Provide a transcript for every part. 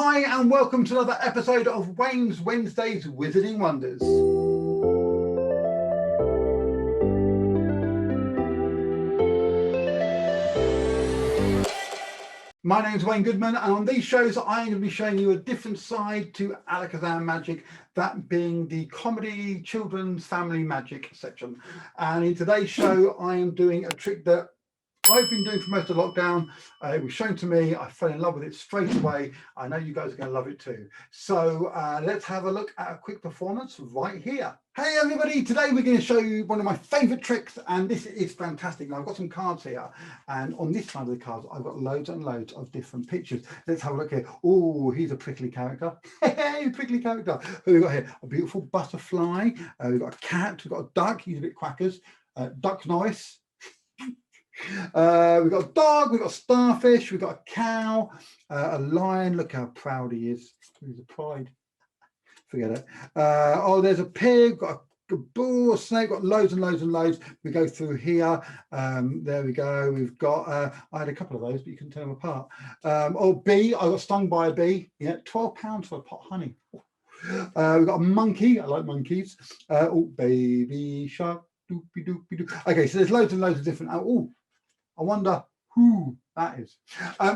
Hi and welcome to another episode of Wayne's Wednesdays Wizarding Wonders. My name's Wayne Goodman, and on these shows I'm going to be showing you a different side to ALAKAZAM magic, that being the comedy, children's, family magic section. And in today's show I am doing a trick that I've been doing for most of lockdown. It was shown to me. I fell in love with it straight away. I know you guys are going to love it too. So let's have a look at a quick performance right here. Hey everybody, today we're going to show you one of my favourite tricks, and this is fantastic. Now I've got some cards here, and on this side of the cards I've got loads and loads of different pictures. Let's have a look here. Oh, he's a prickly character. Hey, prickly character. Who have we got here? A beautiful butterfly. We've got a cat. We've got a duck. He's a bit quackers. Duck's nice. We've got a dog, we've got a starfish, we've got a cow, a lion. Look how proud he is. He's a pride. Forget it. Oh, there's a pig, we've got a bull, a snake, got loads and loads and loads. We go through here. There we go. We've got, I had a couple of those, but you can tell them apart. Oh, bee, I got stung by a bee. Yeah, £12 for a pot of honey. We've got a monkey. I like monkeys. Oh, baby shark. Doopy doopy doo. Okay, so there's loads and loads of different. Oh, I wonder who that is.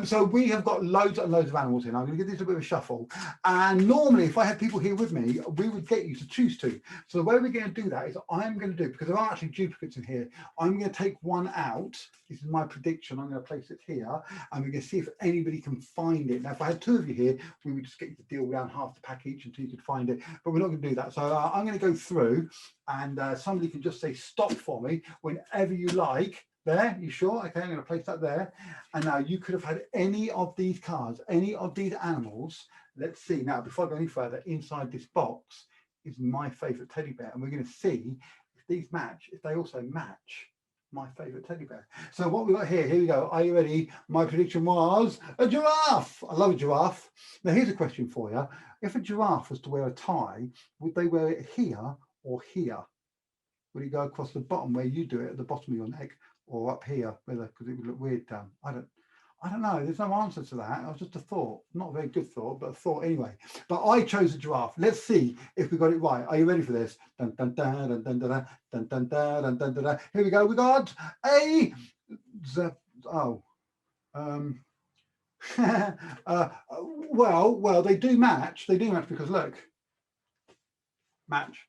So we have got loads and loads of animals here. Now I'm going to give this a bit of a shuffle. And normally, if I had people here with me, we would get you to choose two. So the way we're going to do that is I'm going to do, because there are actually duplicates in here, I'm going to take one out. This is my prediction. I'm going to place it here, and we're going to see if anybody can find it. Now, if I had two of you here, we would just get you to deal around half the pack each until you could find it. But we're not going to do that. So I'm going to go through, and somebody can just say stop for me whenever you like. There, you sure? Okay, I'm going to place that there. And now you could have had any of these cards, any of these animals. Let's see. Now, before I go any further, inside this box is my favourite teddy bear. And we're going to see if these match, if they also match my favourite teddy bear. So what we've got here we go. Are you ready? My prediction was a giraffe. I love a giraffe. Now, here's a question for you. If a giraffe was to wear a tie, would they wear it here or here? Would it go across the bottom where you do it at the bottom of your neck, or up here, because it would look weird down? I don't know. There's no answer to that. It was just a thought, not a very good thought, but a thought anyway. But I chose a giraffe. Let's see if we got it right. Are you ready for this? Dun, dun, dun, dun, dun, dun, dun, dun, dun, dun, dun, dun, dun. Here we go. We got a well, they do match. They do match because look, match.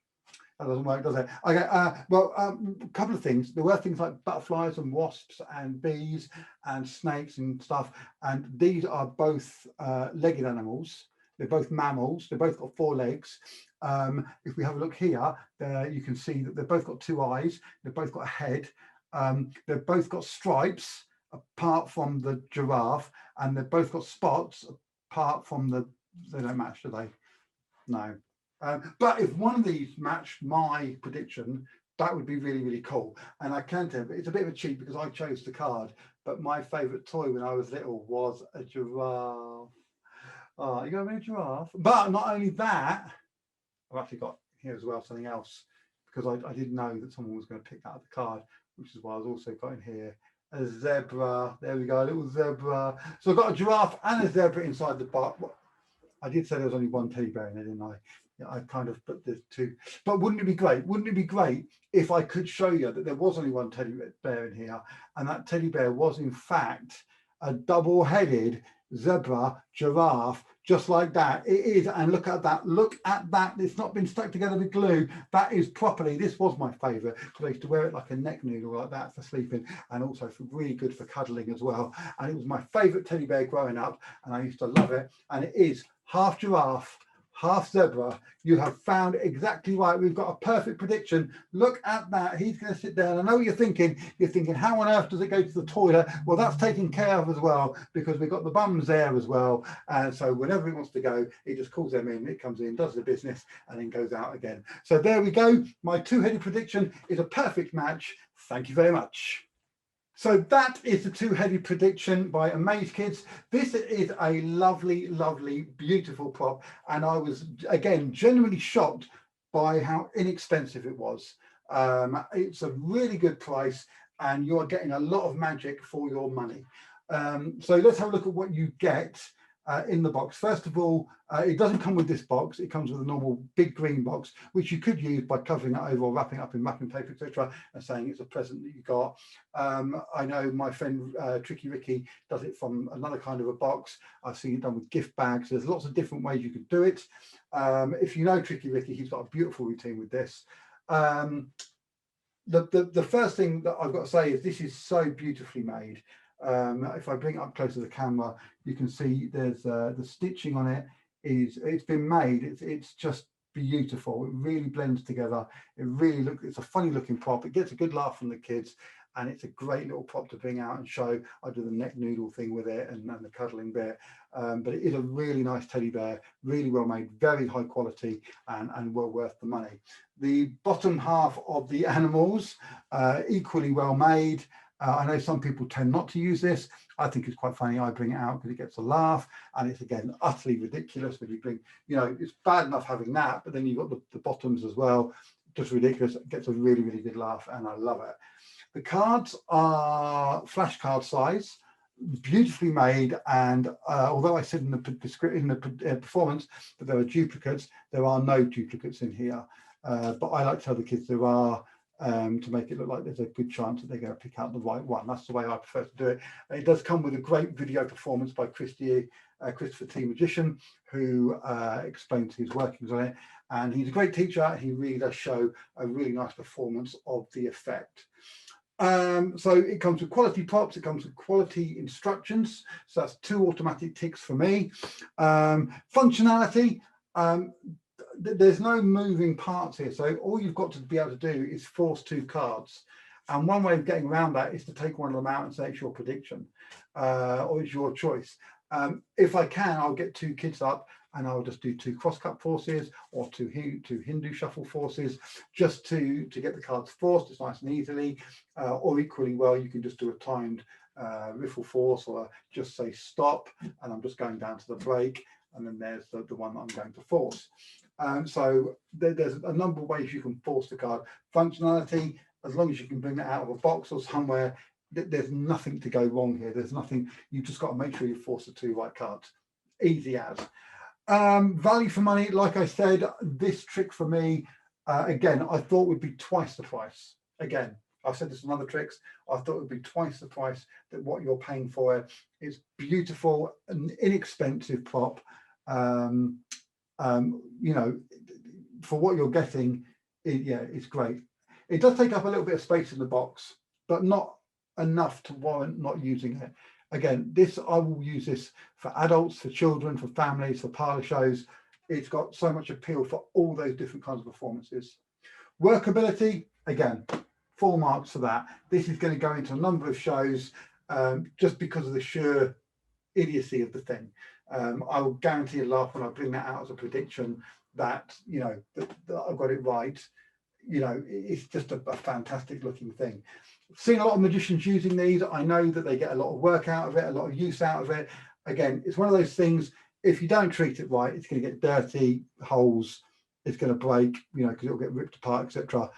That doesn't work, does it? Okay, a couple of things. There were things like butterflies and wasps and bees and snakes and stuff. And these are both legged animals. They're both mammals. They've both got 4 legs. If we have a look here, you can see that they've both got 2 eyes. They've both got a head. They've both got stripes, apart from the giraffe. And they've both got spots, apart from they don't match, do they? No. But if one of these matched my prediction, that would be really, really cool. And I can tell you, it's a bit of a cheat because I chose the card, but my favourite toy when I was little was a giraffe. Oh, you got a giraffe? But not only that, I've actually got here as well something else, because I didn't know that someone was going to pick that up the card, which is why I've also got in here a zebra. There we go, a little zebra. So I've got a giraffe and a zebra inside the box. I did say there was only one teddy bear in there, didn't I? I kind of put the 2, but wouldn't it be great? Wouldn't it be great if I could show you that there was only one teddy bear in here, and that teddy bear was in fact a double-headed zebra giraffe, just like that. It is, and look at that. Look at that. It's not been stuck together with glue. That is properly. This was my favourite because I used to wear it like a neck noodle like that for sleeping, and also for really good for cuddling as well. And it was my favourite teddy bear growing up, and I used to love it. And it is half giraffe, half zebra. You have found exactly right. We've got a perfect prediction. Look at that. He's going to sit down. I know what you're thinking. You're thinking, how on earth does it go to the toilet? Well, that's taken care of as well, because we've got the bums there as well. And so whenever he wants to go, he just calls them in. It comes in, does the business, and then goes out again. So there we go. My 2-headed prediction is a perfect match. Thank you very much. So that is the 2-headed prediction by Amaze Kids. This is a lovely, lovely, beautiful prop. And I was, again, genuinely shocked by how inexpensive it was. It's a really good price, and you're getting a lot of magic for your money. So let's have a look at what you get. in the box. First of all, it doesn't come with this box. It comes with a normal big green box, which you could use by covering it over or wrapping it up in wrapping paper, etc., and saying it's a present that you got. I know my friend Tricky Ricky does it from another kind of a box. I've seen it done with gift bags. There's lots of different ways you could do it. If you know Tricky Ricky, he's got a beautiful routine with this. The first thing that I've got to say is this is so beautifully made. If I bring it up close to the camera, you can see there's the stitching on it it's been made. It's just beautiful. It really blends together. It's a funny looking prop. It gets a good laugh from the kids, and it's a great little prop to bring out and show. I do the neck noodle thing with it and the cuddling bit, but it is a really nice teddy bear, really well made, very high quality, and well worth the money. The bottom half of the animals, equally well made. I know some people tend not to use this. I think it's quite funny. I bring it out because it gets a laugh, and it's again utterly ridiculous when you bring, it's bad enough having that, but then you've got the bottoms as well. Just ridiculous. It gets a really, really good laugh, and I love it. The cards are flashcard size, beautifully made, and although I said in the performance that there are duplicates, there are no duplicates in here. But I like to tell the kids there are, to make it look like there's a good chance that they're going to pick out the right one. That's the way I prefer to do it. It does come with a great video performance by Christopher T. Magician, who explains his workings on it. And he's a great teacher. He really does show a really nice performance of the effect. So it comes with quality props, it comes with quality instructions. So that's 2 automatic ticks for me. Functionality, there's no moving parts here. So all you've got to be able to do is force 2 cards. And one way of getting around that is to take one of them out and say it's your prediction, or it's your choice. If I can, I'll get 2 kids up and I'll just do 2 cross-cut forces or 2 Hindu shuffle forces, just to get the cards forced. It's nice and easily. Or equally well, you can just do a timed riffle force, or just say stop, and I'm just going down to the break, and then there's the one that I'm going to force. So there's a number of ways you can force the card. Functionality, as long as you can bring that out of a box or somewhere, there's nothing to go wrong here. There's nothing. You've just got to make sure you force the 2 right cards. Easy as. Value for money, like I said, this trick for me, again, I thought would be twice the price. Again, I've said this in other tricks. I thought it would be twice the price that what you're paying for it. It's beautiful, an inexpensive prop. For what you're getting, it's great. It does take up a little bit of space in the box, but not enough to warrant not using it. Again, I will use this for adults, for children, for families, for parlor shows. It's got so much appeal for all those different kinds of performances. Workability, again, full marks for that. This is going to go into a number of shows just because of the sheer idiocy of the thing. I will guarantee a laugh when I bring that out as a prediction that, that I've got it right. It's just a fantastic looking thing. Seen a lot of magicians using these. I know that they get a lot of work out of it, a lot of use out of it. Again, it's one of those things, if you don't treat it right, it's going to get dirty, holes, it's going to break, because it'll get ripped apart, etc.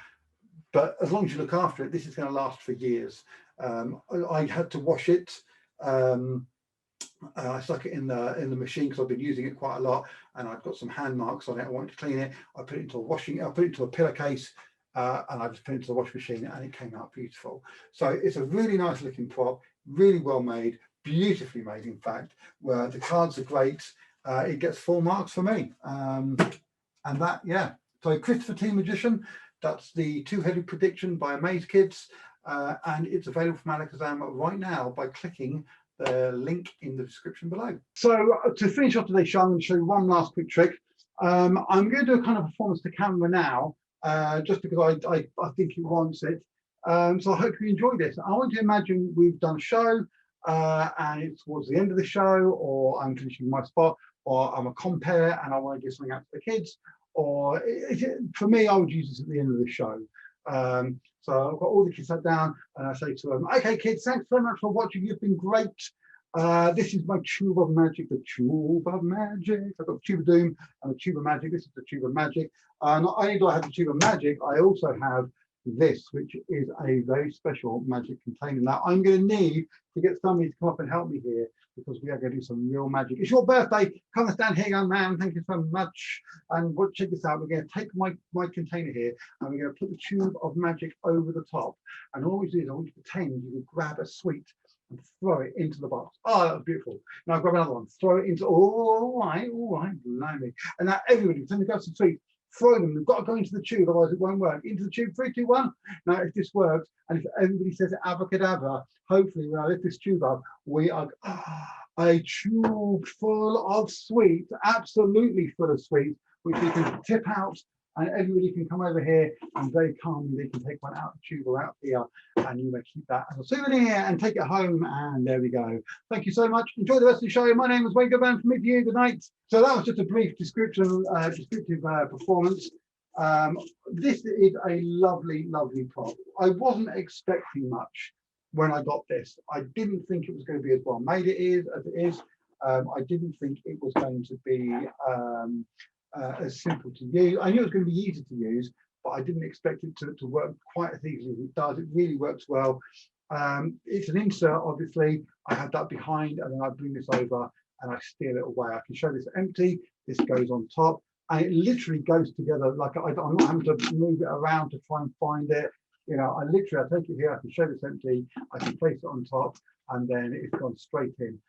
But as long as you look after it, this is going to last for years. I had to wash it. I stuck it in the machine because I've been using it quite a lot, and I've got some hand marks on it. I wanted to clean it. I put it into a pillowcase, and I just put it into the washing machine, and it came out beautiful. So it's a really nice looking prop, really well made, beautifully made, in fact, where the cards are great. It gets full marks for me. And that, yeah. So Christopher T. Magician, that's the 2-headed prediction by Amaze Kids, and it's available from ALAKAZAM right now by clicking the link in the description below. So to finish off today's show, I'm going to show you one last quick trick. I'm going to do a kind of performance to camera now, just because I think it wants it. So I hope you enjoy this. I want you to imagine we've done a show, and it's towards the end of the show, or I'm finishing my spot, or I'm a compere and I want to give something out to the kids, or for me, I would use this at the end of the show. So I've got all the kids sat down, and I say to them, okay, kids, thanks so much for watching. You've been great. This is my tube of magic, the tube of magic. I've got the tube of doom and the tube of magic. This is the tube of magic. Not only do I have the tube of magic, I also have this, which is a very special magic container. Now I'm going to need to get somebody to come up and help me here. because we are going to do some real magic. It's your birthday. Come and stand here, young man. Thank you so much. And check this out. We're going to take my container here and we're going to put the tube of magic over the top. And all we do is I want you to pretend you can grab a sweet and throw it into the box. Oh, that was beautiful. Now grab another one. Throw it into, all right, blimey. And now everybody, pretend to grab some sweets. Throw them. They've got to go into the tube, otherwise it won't work. Into the tube, 3, 2, 1. Now, if this works, and if everybody says abracadabra, hopefully when I lift this tube up, we are a tube full of sweets, absolutely full of sweets, which we can tip out, and everybody can come over here and very calmly they can take one out of the tube or out here, and you may keep that as a souvenir and take it home. And there we go. Thank you so much. Enjoy the rest of the show. My name is Wayne Goodman from Meet You. Good night. So that was just a brief descriptive performance. This is a lovely prop. I wasn't expecting much when I got this. I didn't think it was going to be as well made as it is. I didn't think it was going to be as simple to use. I knew it was going to be easy to use, but I didn't expect it to work quite as easily as it does. It really works well. It's an insert, obviously. I have that behind, and then I bring this over and I steer it away. I can show this empty. This goes on top, and it literally goes together. Like I'm not having to move it around to try and find it. You know, I take it here. I can show this empty. I can place it on top, and then it's gone straight in.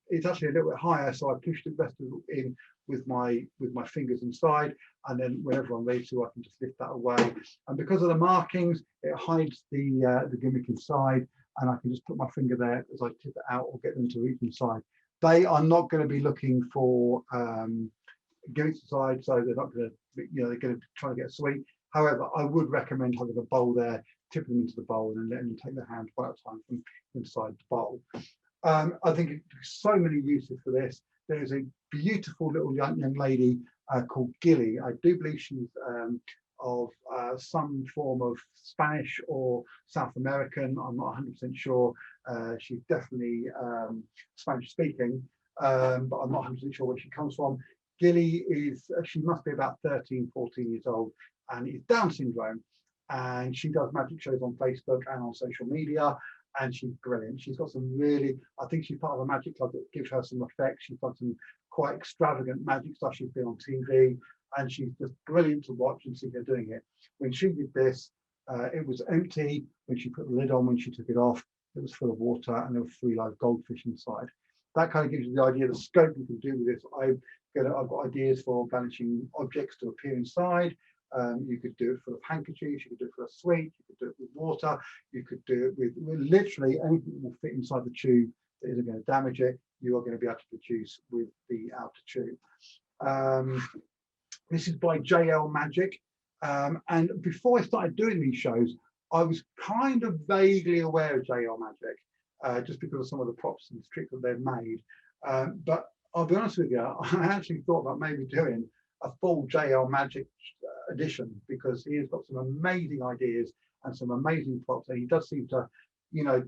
It's actually a little bit higher, so I pushed the rest of it in with my fingers inside, and then whenever I'm ready to, I can just lift that away. And because of the markings, it hides the gimmick inside, and I can just put my finger there as I tip it out or get them to reach inside. They are not going to be looking for gimmicks inside, so they're not going to, they're going to try to get a sweet. However, I would recommend having a bowl there, tip them into the bowl, and then letting them take their hand one at a time from inside the bowl. I think there's so many uses for this. There is a beautiful little young lady called Gilly. I do believe she's of some form of Spanish or South American. I'm not 100% sure. She's definitely Spanish speaking, but I'm not 100% sure where she comes from. Gilly she must be about 13, 14 years old, and it's Down syndrome. And she does magic shows on Facebook and on social media. And she's brilliant. She's got some really, I think she's part of a magic club that gives her some effects. She's done some quite extravagant magic stuff. She's been on TV, and she's just brilliant to watch and see her doing it. When she did this, it was empty. When she put the lid on, when she took it off, it was full of water, and there were 3 live goldfish inside. That kind of gives you the idea of the scope you can do with this. I've got ideas for vanishing objects to appear inside. You could do it full of handkerchiefs, you could do it for a sweet, you could do it with water, you could do it with literally anything that will fit inside the tube that isn't going to damage it. You are going to be able to produce with the outer tube. This is by JL Magic, and before I started doing these shows, I was kind of vaguely aware of JL Magic, just because of some of the props and tricks that they've made. But I'll be honest with you, I actually thought about maybe doing a full JL Magic edition, because he has got some amazing ideas and some amazing props, and he does seem to,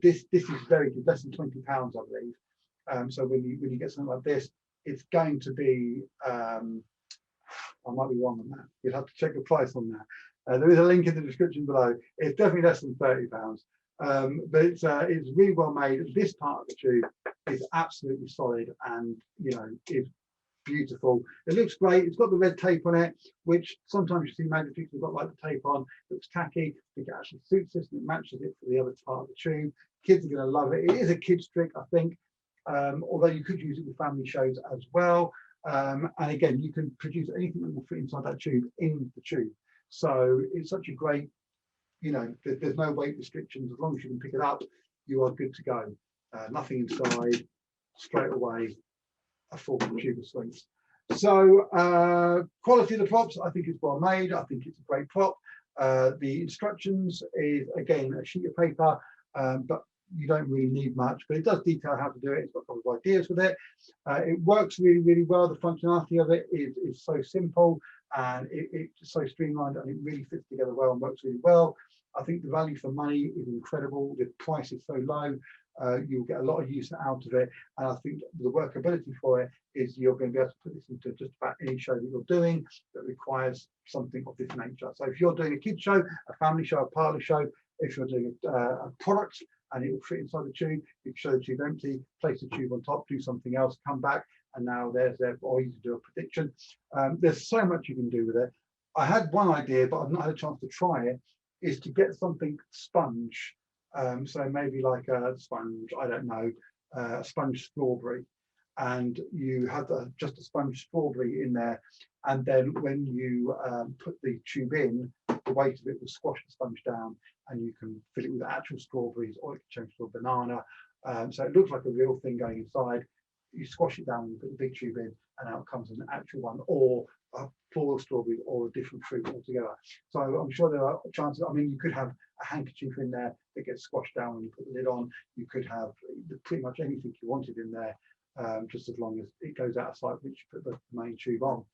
this is very good, less than £20, I believe. So when you get something like this, it's going to be, I might be wrong on that. You'll have to check the price on that. There is a link in the description below. It's definitely less than £30, but it's really well made. This part of the tube is absolutely solid, and it's beautiful. It looks great. It's got the red tape on it, which sometimes you see magic tricks have got like the tape on. It looks tacky. I think it actually suits this and it matches it for the other part of the tube. Kids are going to love it. It is a kid's trick, I think, although you could use it with family shows as well. And again, you can produce anything that will fit inside that tube in the tube. So it's such a great, there's no weight restrictions. As long as you can pick it up, you are good to go. Nothing inside, straight away, a full tube of sweets. So quality of the props, I think it's well made. I think it's a great prop. The instructions is, again, a sheet of paper, but you don't really need much, but it does detail how to do it. It's got a couple of ideas with it. It works really well. The functionality of it is so simple, and it's so streamlined, and it really fits together well and works really well. I think the value for money is incredible. The price is so low. You'll get a lot of use out of it, and I think the workability for it is you're going to be able to put this into just about any show that you're doing that requires something of this nature. So if you're doing a kids show, a family show, a parlor show, if you're doing a product and it will fit inside the tube. You can show the tube empty, place the tube on top, do something else, come back, and now there's there for you to do a prediction. There's so much you can do with it. I had one idea, but I've not had a chance to try it, is to get something sponge. So maybe like a sponge, I don't know, a sponge strawberry, and you have just a sponge strawberry in there, and then when you put the tube in, the weight of it will squash the sponge down, and you can fill it with actual strawberries, or it can change to a banana. So it looks like a real thing going inside. You squash it down, you put the big tube in, and out comes an actual one, or a floral strawberry, or a different fruit altogether. So I'm sure there are chances. I mean, you could have a handkerchief in there that gets squashed down when you put the lid on. You could have pretty much anything you wanted in there, just as long as it goes out of sight, which you put the main tube on.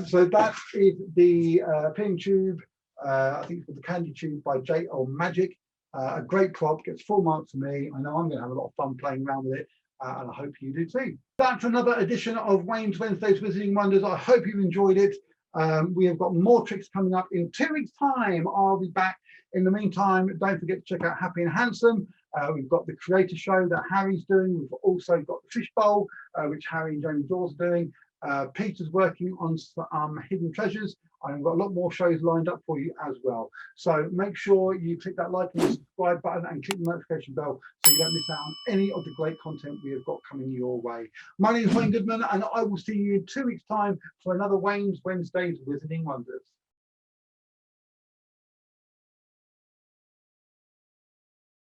So that is the pin tube. I think it's called the Candy Tube by JL Magic. A great prop, gets full marks for me. I know I'm going to have a lot of fun playing around with it, and I hope you do too. That's another edition of Wayne's Wednesdays Wizarding Wonders. I hope you enjoyed it. We have got more tricks coming up in 2 weeks' time. I'll be back. In the meantime, don't forget to check out Happy and Handsome. We've got the creator show that Harry's doing. We've also got the Fish Bowl, which Harry and Jamie Dawes are doing. Peter's working on some hidden treasures. I've got a lot more shows lined up for you as well. So make sure you click that like and subscribe button and click the notification bell so you don't miss out on any of the great content we have got coming your way. My name is Wayne Goodman, and I will see you in 2 weeks' time for another Wayne's Wednesdays Wizarding Wonders.